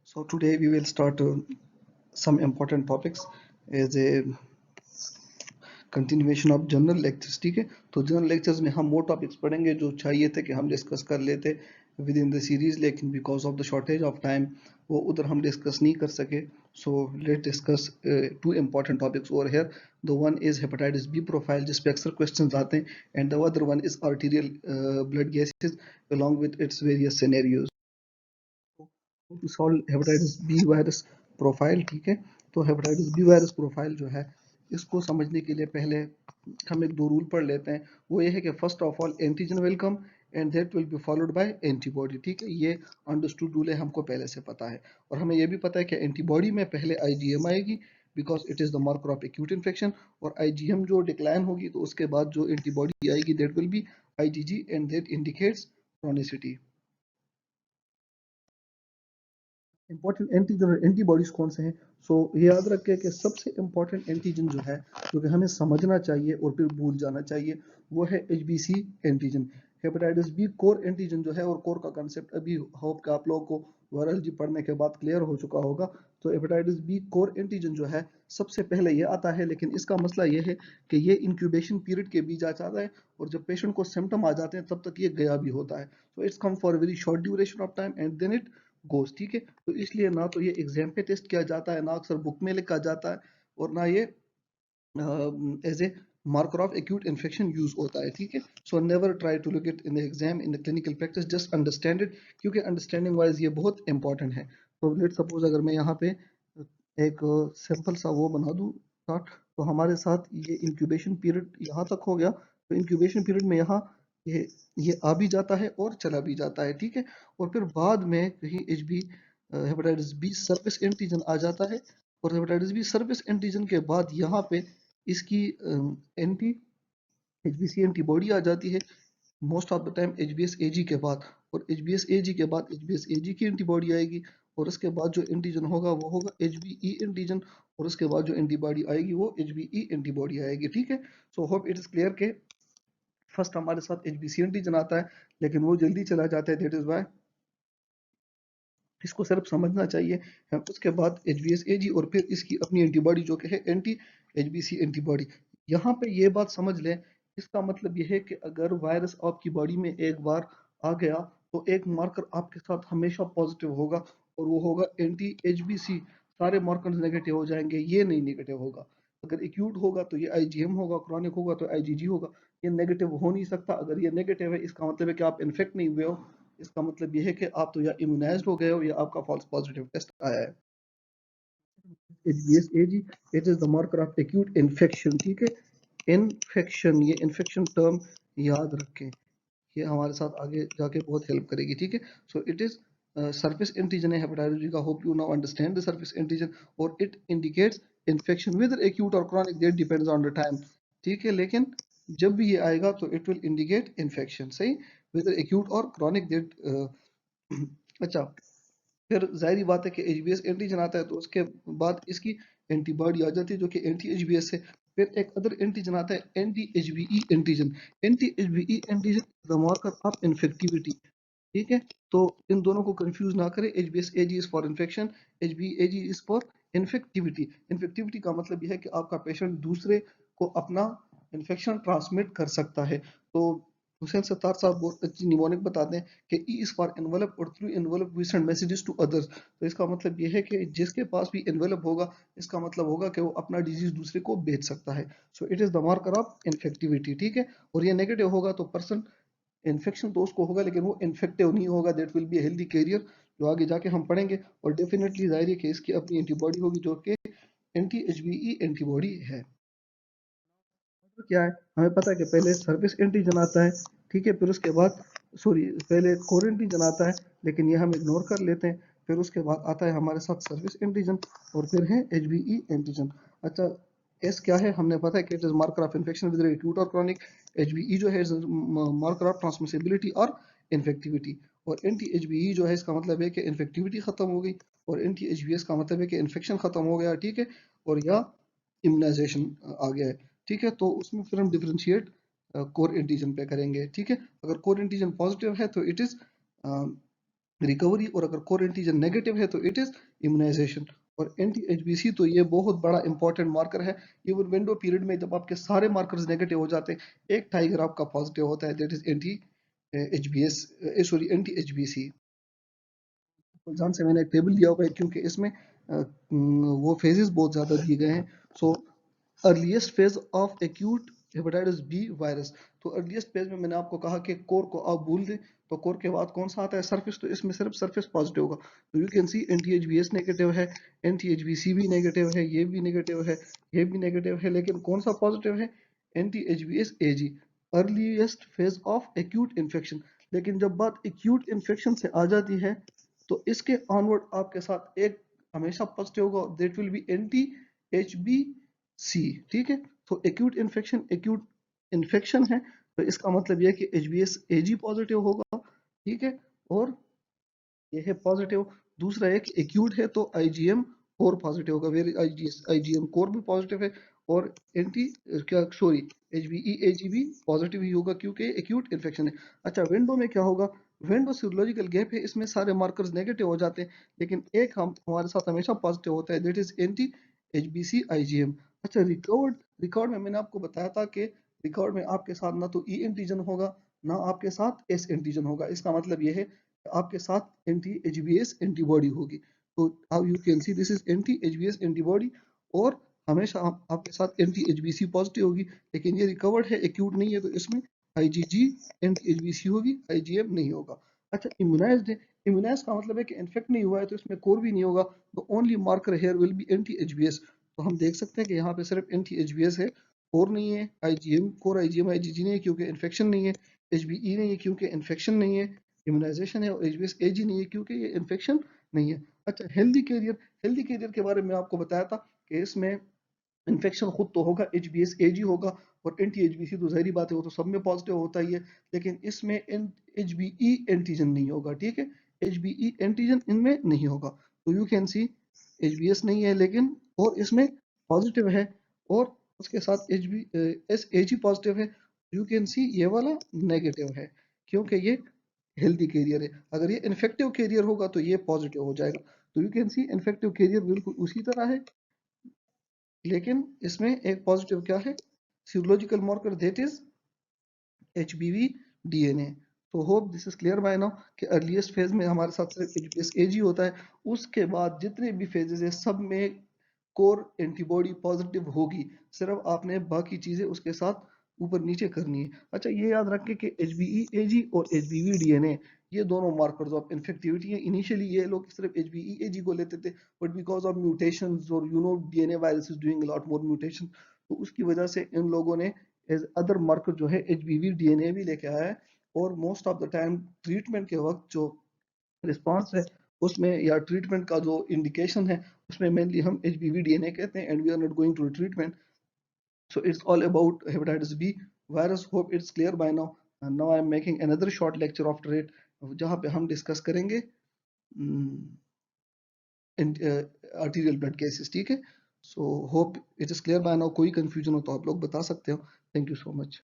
So today we will start some important topics as a continuation of general lectures. ठीक है, तो general lectures में हम वो टॉपिक्स पढ़ेंगे जो चाहिए थे कि हम डिस्कस कर लेते विद इन द सीरीज, लेकिन because of the shortage of time वो उधर हम डिस्कस नहीं कर सके. So let discuss two important topics over here. The one is hepatitis B profile, जिस पे अक्सर क्वेश्चंस आते हैं, and the other one is arterial blood gases along with its various scenarios. To solve hepatitis B virus profile. ठीक है, तो hepatitis B virus profile जो है, इसको समझने के लिए पहले हम एक दो रूल पढ़ लेते हैं. वो ये है कि first of all antigen will come and that will be followed by antibody. ठीक है, ये अंडरस्टूड रूल है, हमको पहले से पता है. और हमें ये भी पता है कि एंटीबॉडी में पहले आईजीएम आएगी because it is the marker of acute infection, और आईजीएम जो डिक्लाइन होगी तो उसके बाद जो एंटीबॉडी आएगी that will B IgG and that indicates chronicity. Important antigen और एंटीबॉडीज कौन से हैं? सो ये याद रखें कि सबसे इंपॉर्टेंट एंटीजन जो है, जो कि हमें समझना चाहिए और फिर भूल जाना चाहिए, वो है HBC antigen. Hepatitis B core antigen जो है, और कोर का कंसेप्ट अभी होप कि आप लोगों को वायरलॉजी पढ़ने के बाद क्लियर हो चुका होगा. तो हेपेटाइटिस बी कोर एंटीजन जो है, सबसे पहले ये आता है, लेकिन इसका मसला ये है कि ये इंक्यूबेशन पीरियड के बीच आ जाता है, और जब पेशेंट को सिम्टम आ जाते हैं तब तक ये गया भी होता है. तो it's come for very short duration of time and then it goes. ठीक है, तो इसलिए ना तो ये एग्जाम पे टेस्ट किया जाता है, ना अक्सर बुक में लिखा जाता है, और ना ये as a marker of acute infection use होता है. ठीक है, so never try to look it in the exam, in the clinical practice, just understand it, क्योंकि अंडरस्टैंडिंग वाइज ये बहुत इंपॉर्टेंट है. तो लेट सपोज अगर मैं यहाँ पे एक सिंपल सा वो बना दूँ चार्ट, तो हमारे साथ ये इंक्यूबेशन पीरियड यहाँ तक हो गया. तो इंक्यूबेशन पीरियड में यहाँ ये ये आ भी जाता है और चला भी जाता है. ठीक है, और फिर बाद में कहीं H B hepatitis B surface antigen आ जाता है, और हेपेटाइटिस बी सर्विस एंटीजन के बाद यहाँ पे इसकी एंटी एचबीसी एंटीबॉडी आ जाती है most of the time HBs Ag के बाद, और एचबीएस एजी के बाद एचबीएस एजी की एंटीबॉडी आएगी, और उसके बाद जो एंटीजन होगा वो होगा एचबीई एंटीजन, और उसके बाद जो एंटीबॉडी आएगी वो एचबीई एंटीबॉडी आएगी. ठीक है, so hope it is clear के फर्स्ट हमारे साथ एचबीसी एंटीजन आता है, लेकिन वो जल्दी चला जाता है, दैट इज वाई इसको सिर्फ समझना चाहिए. उसके बाद एचबीएस-एजी और फिर इसकी अपनी एंटीबॉडी जो कि है एंटी एचबीसी एंटीबॉडी. यहाँ पे ये बात समझ लें, इसका मतलब ये है कि अगर वायरस आपकी बॉडी में एक बार आ गया तो एक मार्कर आपके साथ हमेशा पॉजिटिव होगा, और वो होगा एंटी एचबीसी. सारे मार्कर्स नेगेटिव हो जाएंगे, ये नहीं नेगेटिव होगा. अगर एक्यूट होगा तो ये आईजीएम होगा, क्रॉनिक होगा तो आईजीजी होगा. ये नेगेटिव हो नहीं सकता. अगर ये नेगेटिव है, इसका मतलब है कि आप इन्फेक्ट नहीं हुए हो. इसका मतलब ये है कि आप तो या इम्यूनाइज्ड हो गए हो या आपका फॉल्स पॉजिटिव टेस्ट आया है. HBsAg, it is the marker of acute infection. ठीक है, इन्फेक्शन, ये इन्फेक्शन टर्म याद रखें, ये हमारे साथ आगे जाके बहुत हेल्प करेगी. ठीक है, so it is surface antigen है हेपेटाइटिस बी का. Hope you now understand the surface antigen, और it indicates infection whether acute और chronic, that depends on the time. ठीक है, लेकिन जब भी ये आएगा तो इट विल इंडिकेट इन्फेक्शन. सही, वेदर एक्यूट और क्रॉनिक दैट. अच्छा, फिर जाहिर बात है कि एचबीएस एंटीजन आता है, तो उसके बाद इसकी एंटीबॉडी आ जाती है जो कि एंटी एचबीएस है. फिर एक अदर एंटीजन आता है anti HBe antigen. Anti HBe antigen the marker of infectivity. ठीक है, तो इन दोनों को कंफ्यूज ना करें. HBs Ag is for infection, HB Ag is for infectivity. Infectivity का मतलब यह है कि आपका पेशेंट दूसरे को अपना इन्फेक्शन ट्रांसमिट कर सकता है. तो हुसैन सत्तार साहब बहुत अच्छी निमोनिक बताते हैं कि ई इज फॉर एनवेलप, और through envelope we send messages to others. तो इसका मतलब यह है कि जिसके पास भी एनवेलप होगा, इसका मतलब होगा कि वो अपना डिजीज दूसरे को भेज सकता है. So it is the marker of infectivity. ठीक है, और ये नेगेटिव होगा तो पर्सन इन्फेक्शन तो उसको होगा, लेकिन वो इन्फेक्टिव नहीं होगा. That will be healthy carrier, जो आगे जाके हम पढ़ेंगे. और डेफिनेटली जाहिर है कि इसकी अपनी एंटीबॉडी होगी जो कि एंटी एचबीई एंटीबॉडी है. तो क्या है, हमें पता है कि पहले सर्विस एंटीजन आता है. ठीक है, फिर उसके बाद सॉरी पहले कोर एंटीजन आता है, लेकिन ये हम इग्नोर कर लेते हैं. फिर उसके बाद आता है हमारे साथ सर्विस एंटीजन, और फिर है एचबीई एंटीजन. अच्छा, एस क्या है, हमने पता है कि it is marker of infection with acute और क्रॉनिक. एचबीई जो है मार्कर ऑफ ट्रांसमिसिबिलिटी और इन्फेक्टिविटी. और एंटी एचबीई जो है, इसका मतलब है कि इन्फेक्टिविटी खत्म हो गई, और एंटी एचबीएस का मतलब है कि इन्फेक्शन खत्म हो गया. ठीक है, और या इम्यूनाइजेशन आ गया है. ठीक है, तो उसमें फिर हम डिफरेंशिएट कोर एंटीजन पे करेंगे. ठीक है, अगर कोर एंटीजन पॉजिटिव है तो इट इज रिकवरी, और अगर कोर एंटीजन नेगेटिव है तो इट इज इम्यूनाइजेशन। और एंटी एचबीसी तो ये बहुत बड़ा इंपॉर्टेंट मार्कर है। इवन विंडो पीरियड में जब आपके सारे मार्कर्स नेगेटिव हो जाते हैं, एक टाइगर आपका पॉजिटिव होता है, that is anti HBs, sorry anti HBC. Exam से मैंने एक टेबल दिया हुआ है क्योंकि इसमें वो फेजेस बहुत ज्यादा दिए गए हैं। So earliest phase of acute hepatitis B virus, तो अर्लीस्ट फेज में मैंने आपको कहा कि कोर को आप भूल दें, तो कोर के बाद कौन सा आता है, सरफेस, तो इसमें सिर्फ सरफेस पॉजिटिव होगा। तो you can see anti H B S negative है, एंटी एच बी सी भी नेगेटिव है, ये भी नेगेटिव है, ये भी नेगेटिव है, लेकिन कौन सा पॉजिटिव है, anti H B S A G, earliest phase of acute infection. लेकिन जब बात एक्यूट इन्फेक्शन से आ जाती है तो इसके ऑनवर्ड आपके साथ एक हमेशा पॉजिटिव होगा, that will be anti H B C. ठीक है, तो एक्यूट इन्फेक्शन है, तो इसका मतलब यह है कि H B S A G positive होगा। ठीक है, और ये है पॉजिटिव। दूसरा एक एक्यूट है तो आईजीएम कोर पॉजिटिव होगा, वेरी आईजीएम कोर भी पॉजिटिव है, और एंटी क्या सॉरी एचबीई एजी भी पॉजिटिव ही होगा क्योंकि एक्यूट इन्फेक्शन है। अच्छा, विंडो में क्या होगा, विंडो सीरोलॉजिकल गैप है, इसमें सारे मार्कर्स नेगेटिव हो जाते हैं, लेकिन एक हम हमारे साथ हमेशा पॉजिटिव होता है, that is anti HBC IgM. अच्छा, रिकॉर्ड में मैंने आपको बताया था कि रिकॉर्ड में आपके साथ ना तो ई एंटीजन होगा, ना आपके साथ एस एंटीजन होगा। इसका मतलब यह है आपके साथ एंटी एचबीएस एंटीबॉडी होगी। तो अब you can see this is anti HBs antibody, और हमेशा आपके साथ एंटी एचबीसी पॉजिटिव होगी, लेकिन ये रिकवर्ड है, एक्यूट नहीं है, तो इसमें आईजीजी एंटी एचबीसी होगी, आईजीएम नहीं होगा। अच्छा, इम्यूनाइज्ड है, इम्यूनाइज का मतलब है कि इन्फेक्ट नहीं हुआ है, तो इसमें कोर भी नहीं होगा, तो only marker here will be anti HBS. तो हम देख सकते हैं कि यहाँ पे सिर्फ एंटी एचबीएस है, कोर नहीं है, आईजीएम कोर आईजीएम आईजीजी नहीं है क्योंकि इन्फेक्शन नहीं है, एचबीई नहीं है क्योंकि इन्फेक्शन नहीं है, इम्यूनाइजेशन है, और एचबीएस एज ही नहीं है क्योंकि ये इन्फेक्शन नहीं है। अच्छा, हेल्दी कैरियर के बारे में आपको बताया था कि इसमें इन्फेक्शन खुद तो होगा, एच बी एस एज ही होगा, और एंटी एच बी सी तो जाहिर बात है वो तो सब में पॉजिटिव होता ही है, लेकिन इसमें एच बी ई एंटीजन नहीं होगा। ठीक है, एच बी ई एंटीजन इनमें नहीं होगा, तो you can see H B S नहीं है, लेकिन और इसमें पॉजिटिव है, और उसके साथ एच बी एस एच ही पॉजिटिव है, यू कैन सी ये वाला नेगेटिव है क्योंकि ये हेल्दी कैरियर है। अगर ये इन्फेक्टिव कैरियर होगा तो ये पॉजिटिव हो जाएगा। तो you can see infective carrier बिल्कुल उसी तरह है, लेकिन इसमें एक पॉजिटिव क्या है, serological marker that is HBV DNA. तो hope this is clear by now कि अर्लीस्ट फेज में हमारे साथ सिर्फ एचबीएस एज ही होता है, उसके बाद जितने भी फेजेस है सब में कोर एंटीबॉडी पॉजिटिव होगी, सिर्फ आपने बाकी चीजें उसके साथ ऊपर नीचे करनी है। अच्छा, ये याद रखें कि H B E A G और H B V D N A ये दोनों मार्कर्स ऑफ इन्फेक्टिविटी है। इनिशियली ये लोग सिर्फ एच बी ई ए जी को लेते थे, बट बिकॉज ऑफ म्यूटेशंस और DNA virus is doing lot more mutation, तो उसकी वजह से इन लोगों ने एज अदर मार्कर जो है H B V D N A भी लेके आया है। और most of the time treatment के वक्त जो रिस्पॉन्स है उसमें, या ट्रीटमेंट का जो इंडिकेशन है उसमें मेनली हम H B V D N A कहते हैं, and we are not going to treatment. So it's all about hepatitis B virus. Hope it's clear by now. And now I'm making another short lecture after it, जहाँ पे हम discuss करेंगे arterial blood cases. ठीक है, so hope it is clear by now. कोई confusion हो तो आप लोग बता सकते हो। Thank you so much.